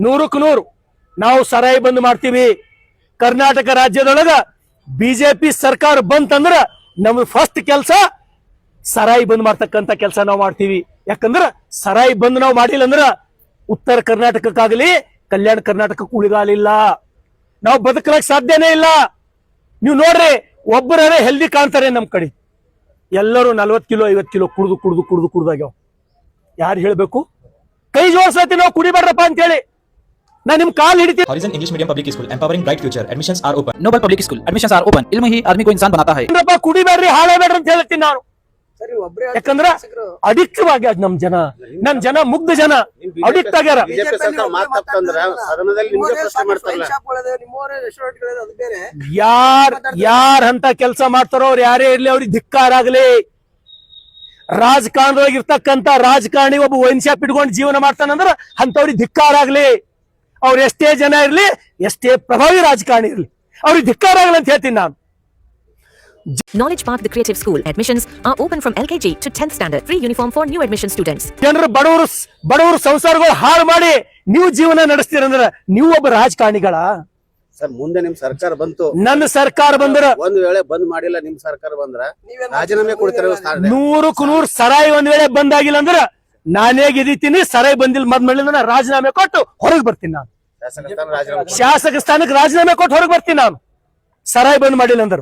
100ಕ್ಕೆ 100 ನಾವು ಸರಾಯಿ ಬಂದ್ ಮಾಡ್ತೀವಿ. ಕರ್ನಾಟಕ ರಾಜ್ಯದೊಳಗ ಬಿಜೆಪಿ ಸರ್ಕಾರ ಬಂತಂದ್ರ ನಮ್ದು ಫಸ್ಟ್ ಕೆಲಸ ಸರಾಯಿ ಬಂದ್ ಮಾಡ್ತಕ್ಕಂತ ಕೆಲಸ ನಾವು ಮಾಡ್ತೀವಿ. ಯಾಕಂದ್ರ ಸರಾಯಿ ಬಂದ್ ನಾವು ಮಾಡಿಲ್ಲ ಅಂದ್ರ ಉತ್ತರ ಕರ್ನಾಟಕಕ್ಕಾಗಲಿ ಕಲ್ಯಾಣ ಕರ್ನಾಟಕಕ್ಕೆ ಉಳಿಗಾಲಿಲ್ಲ, ನಾವು ಬದುಕಲಕ್ ಸಾಧ್ಯನೇ ಇಲ್ಲ. ನೀವು ನೋಡ್ರಿ, ಒಬ್ಬರೇ ಹೆಲ್ದಿ ಕಾಣ್ತಾರೆ ನಮ್ ಕಡೆ, ಎಲ್ಲರೂ 40 ಕಿಲೋ 50 ಕಿಲೋ ಕುಡ್ದಾಗ್ಯಾವ. ಯಾರು ಹೇಳ್ಬೇಕು? ಕೈ ಜೋಡಿಸ್ಲತ್ತಿ ನಾವು ಕುಡಿಬೇಡ್ರಪ್ಪ ಅಂತ ಹೇಳಿ. ನಾನು ನಿಮ್ ಕಾಲ್ ಹಿಡಿತೀನಿ. Horizon English Medium Public School, empowering bright future. Admissions are open. Noble public school admissions are open. इल्म ही आदमी को इंसान बनाता है. ಕುಡಿಬೇಡ್ರಿ, ಹಾಳೇಬೇಡ್ರಿ ಅಂತ ಹೇಳ್ತೀನಿ ನಾನು. ಯಾಕಂದ್ರ ಅಡಿಕ್ಟಿವ್ ಆಗ್ಯಾದ ನಮ್ ಜನ ಮುಗ್ಧ ಜನ ಅಡಿಕ್ಟ್ ಆಗ್ಯಾರ. ಯಾರ್ ಅಂತ ಕೆಲಸ ಮಾಡ್ತಾರೋ ಅವ್ರು ಯಾರೇ ಇರ್ಲಿ ಅವ್ರಿಗೆ ಧಿಕ್ಕಾರ ಆಗ್ಲಿ. ರಾಜಕಾರಣದೊಳಗೆ ಇರ್ತಕ್ಕಂತ ರಾಜಕಾರಣಿ ಒಬ್ಬ ವೈನ್ ಶಾಪ್ ಇಟ್ಕೊಂಡು ಜೀವನ ಮಾಡ್ತಾನಂದ್ರ ಅಂತವ್ರಿಗೆ ಧಿಕ್ಕಾರ ಆಗ್ಲಿ. ಅವ್ರು ಎಷ್ಟೇ ಜನ ಇರ್ಲಿ, ಎಷ್ಟೇ ಪ್ರಭಾವಿ ರಾಜಕಾರಣಿ ಇರ್ಲಿ, ಅವ್ರಿಗೆ ಧಿಕ್ಕಾರ ಆಗಲ್ಲ ಅಂತ ಹೇಳ್ತೀನಿ ನಾನು. Knowledge Park the Creative School admissions are open from LKG to 10th standard. Free uniform for new admission students. ಜನರು ಬಡವರು ಸಂಸಾರಗಳು ಹಾಳು ಮಾಡಿ ನೀವು ಜೀವನ ನಡೆಸ್ತೀರಂದ್ರ ನೀವು ಒಬ್ಬ ರಾಜಕಾರಣಿಗಳ? ಸರ್, ಮುಂದೆ ನಿಮ್ ಸರ್ಕಾರ ಬಂತು, ನನ್ನ ಸರ್ಕಾರ ಬಂದ್ರ ಒಂದ್ ವೇಳೆ ಬಂದ್ ಮಾಡಿಲ್ಲ, ನಿಮ್ ಸರ್ಕಾರ ಬಂದ್ರ ರಾಜೀನಾಮೆ ಕೊಡ್ತಾರೆ. 100ಕ್ಕೆ 100 ಸರಾಯಿ ಒಂದ್ ವೇಳೆ ಬಂದಾಗಿಲ್ಲ ಅಂದ್ರ ನಾನೇ ಗೆದಿತೀನಿ. ಸರಾಯಿ ಬಂದಿಲ್ಲ ಮಾಡಿಲ್ಲ ರಾಜೀನಾಮೆ ಕೊಟ್ಟು ಹೊರಗೆ ಬರ್ತೀನಿ ನಾನು. ಶಾಸಕ ಸ್ಥಾನಕ್ಕೆ ರಾಜೀನಾಮೆ ಕೊಟ್ಟು ಹೊರಗೆ ಬರ್ತೀನಿ ನಾನು, ಸರಾಯಿ ಬಂದ್ ಮಾಡಿಲ್ಲ ಅಂದ್ರ.